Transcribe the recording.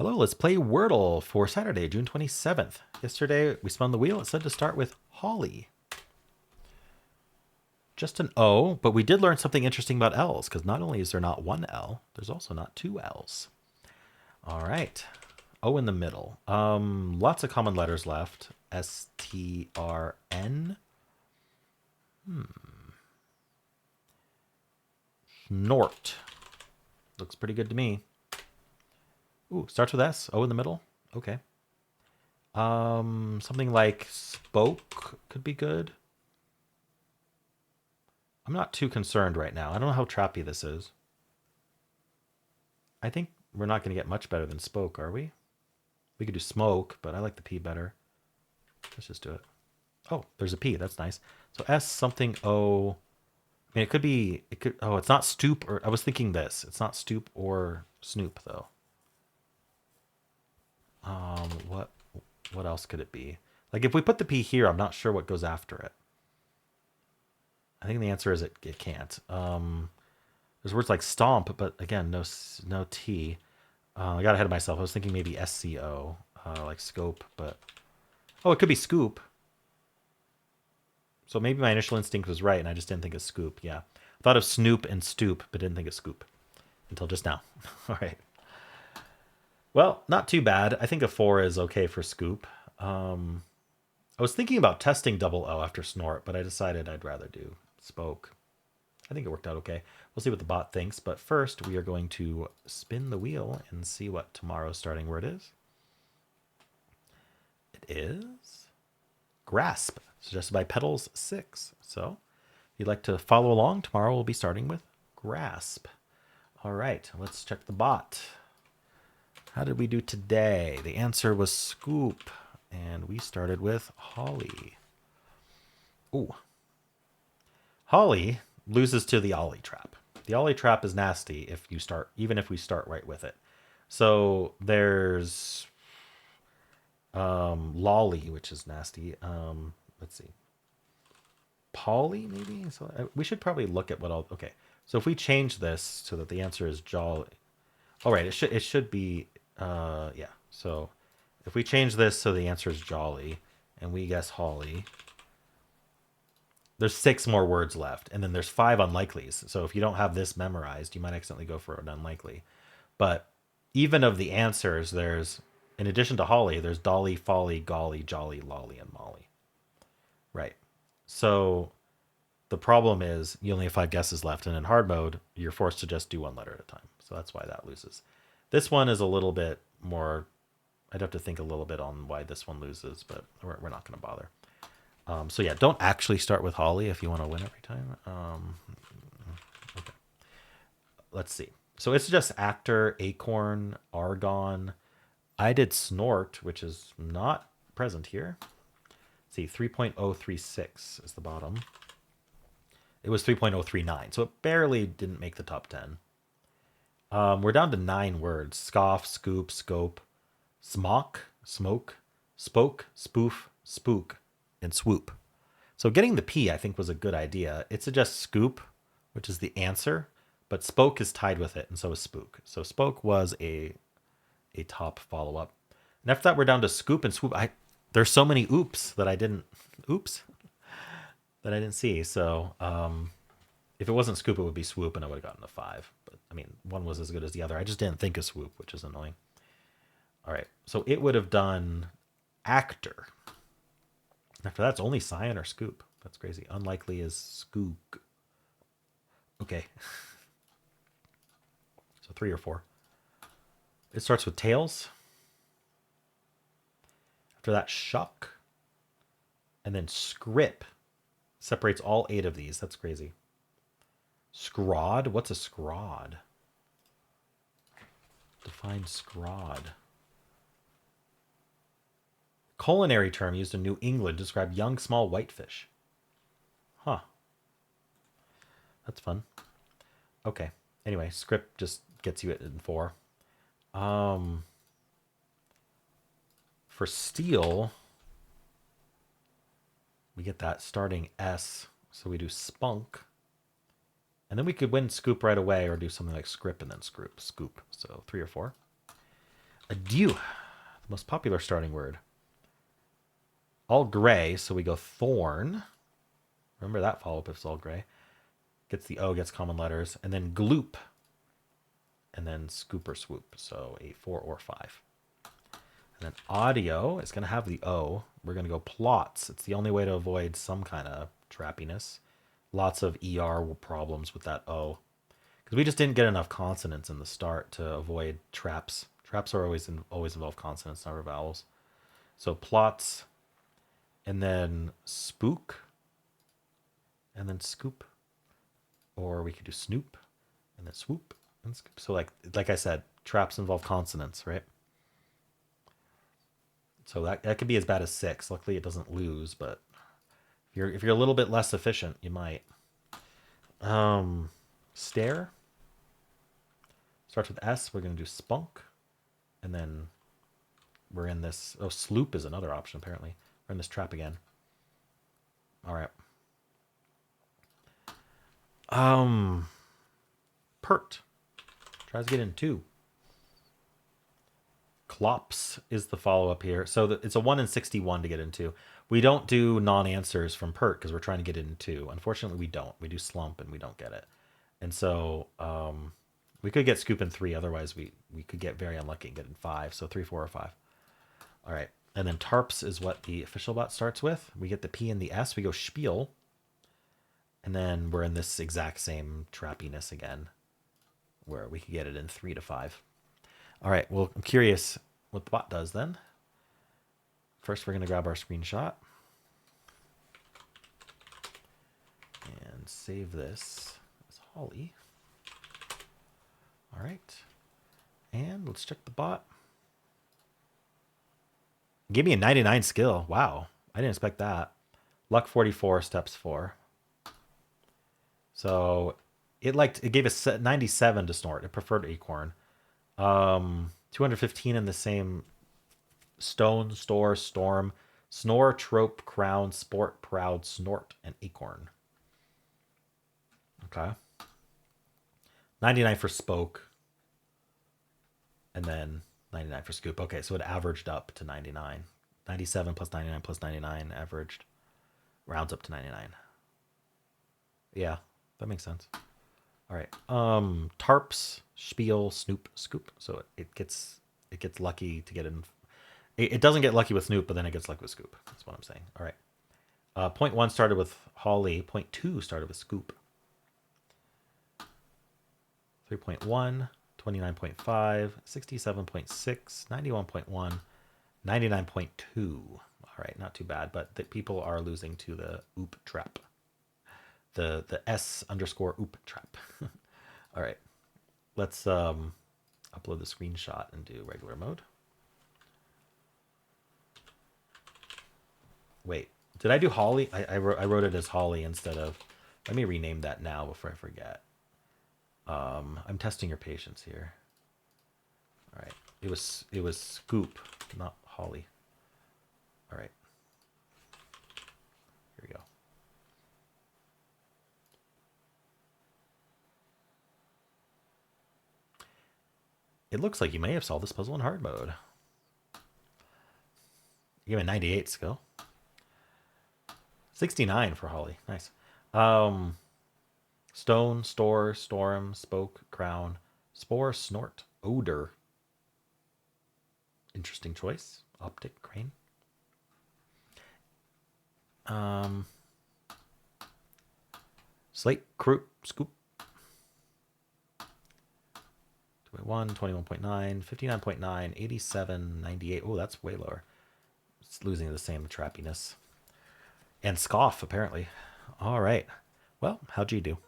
Hello, let's play Wordle for Saturday, June 27th. Yesterday we spun the wheel. It said to start with Holly. Just an O, but we did learn something interesting about L's because not only is there not one L, there's also not two L's. All right. O in the middle. Lots of common letters left. S-T-R-N. Snort. Looks pretty good to me. Ooh, starts with S. O in the middle. Okay. Something like spoke could be good. I'm not too concerned right now. I don't know how trappy this is. I think we're not going to get much better than spoke, are we? We could do smoke, but I like the P better. Let's just do it. Oh, there's a P. That's nice. So S something O. I mean, it could be. It could. Oh, it's not stoop. Or I was thinking this. It's not stoop or snoop though. What? What else could it be? Like if we put the P here, I'm not sure what goes after it. I think the answer is it can't. There's words like stomp, but again, no T. I got ahead of myself. I was thinking maybe SCO, like scope, but oh, it could be scoop. So maybe my initial instinct was right, and I just didn't think of scoop. Yeah, I thought of snoop and stoop, but didn't think of scoop until just now. All right. Well, not too bad. I think a 4 is okay for scoop. I was thinking about testing double O after snort, but I decided I'd rather do spoke. I think it worked out okay. We'll see what the bot thinks, but first we are going to spin the wheel and see what tomorrow's starting word is. It is grasp, suggested by Petals6. So if you'd like to follow along, tomorrow we'll be starting with grasp. All right, let's check the bot. How did we do today? The answer was scoop, and we started with Holly. Ooh. Holly loses to the Ollie trap. The Ollie trap is nasty if you start, even if we start right with it. So there's lolly, which is nasty. Let's see. Polly, maybe? So we should probably look at what all. Okay. So if we change this so that the answer is jolly. All right, it should be yeah. So if we change this so the answer is jolly and we guess Holly, there's 6 more words left, and then there's 5 unlikelies. So if you don't have this memorized, you might accidentally go for an unlikely. But even of the answers, there's, in addition to Holly, there's Dolly, Folly, Golly, Jolly, Lolly, and Molly. Right. So the problem is you only have 5 guesses left, and in hard mode, you're forced to just do one letter at a time. So that's why that loses. This one is a little bit more. I'd have to think a little bit on why this one loses, but we're not going to bother. So yeah, don't actually start with Holly if you want to win every time. Okay. Let's see. So it's just actor, acorn, argon. I did snort, which is not present here. Let's see, 3.036 is the bottom. It was 3.039, so it barely didn't make the top 10. We're down to 9 words: scoff, scoop, scope, smock, smoke, spoke, spoof, spook, and swoop. So getting the P, I think, was a good idea. It suggests scoop, which is the answer, but spoke is tied with it, and so is spook. So spoke was a top follow-up. And after that, we're down to scoop and swoop. There's so many oops that I didn't see. So if it wasn't scoop, it would be swoop, and I would have gotten a 5. But I mean, one was as good as the other. I just didn't think of swoop, which is annoying. All right, so it would have done actor. After that, it's only cyan or scoop. That's crazy. Unlikely is skook. Okay. So 3 or 4. It starts with tails. After that, shuck. And then scrip. Separates all 8 of these. That's crazy. Scrod? What's a scrod? Define scrod. Culinary term used in New England to describe young, small whitefish. Huh. That's fun. Okay. Anyway, script just gets you it in 4. For steel, we get that starting S. So we do spunk. And then we could win scoop right away or do something like script and then scoop. So 3 or 4. Adieu. The most popular starting word. All gray, so we go thorn. Remember that follow-up if it's all gray. Gets the O, gets common letters. And then gloop. And then scoop or swoop. So a 4 or 5. And then audio is going to have the O. We're going to go plots. It's the only way to avoid some kind of trappiness. Lots of ER problems with that O. Because we just didn't get enough consonants in the start to avoid traps. Traps are always involve consonants, never vowels. So plots, and then spook, and then scoop. Or we could do snoop, and then swoop, and scoop. So like I said, traps involve consonants, right? So that could be as bad as 6. Luckily, it doesn't lose, but if you're a little bit less efficient, you might. Stare starts with S. We're gonna do spunk, and then we're in this. Oh, sloop is another option apparently. We're in this trap again. All right. Pert tries to get in 2. Clops is the follow-up here. So it's a 1 in 61 to get into. We don't do non-answers from pert because we're trying to get it in 2. Unfortunately, we don't. We do slump and we don't get it. And so we could get scoop in 3. Otherwise, we could get very unlucky and get in 5. So 3, 4, or 5. All right. And then tarps is what the official bot starts with. We get the P and the S. We go spiel. And then we're in this exact same trappiness again where we could get it in 3 to 5. All right, well, I'm curious what the bot does then. First, we're going to grab our screenshot and save this as Holly. All right, and let's check the bot. Give me a 99 skill. Wow, I didn't expect that. Luck 44, steps 4. So it gave us 97 to snort. It preferred acorn. 215 in the same stone, store, storm, snore, trope, crown, sport, proud, snort, and acorn. Okay. 99 for spoke. And then 99 for scoop. Okay, so it averaged up to 99. 97 plus 99 plus 99 averaged. Rounds up to 99. Yeah, that makes sense. All right. Tarps, spiel, snoop, scoop. So it gets lucky to get in. It doesn't get lucky with snoop, but then it gets lucky with scoop. That's what I'm saying. All right. Point 1 started with Holly. Point 2 started with scoop. 3.1, 29.5, 67.6, 91.1, 99.2. All right, not too bad, but the people are losing to the oop trap. The S underscore oop trap. All right, let's upload the screenshot and do regular mode. Wait, did I do Holly? I wrote it as Holly instead of. Let me rename that now before I forget. I'm testing your patience here. All right, it was Scoop, not Holly. All right, here we go. It looks like you may have solved this puzzle in hard mode. You gave me a 98 skill. 69 for Holly. Nice. Stone, store, storm, spoke, crown, spore, snort, odor. Interesting choice. Optic, crane. Slate, croup, scoop. 21, 21.9, 59.9, 87, 98. Oh, that's way lower. It's losing the same trappiness. And scoff, apparently. All right. Well, how'd you do?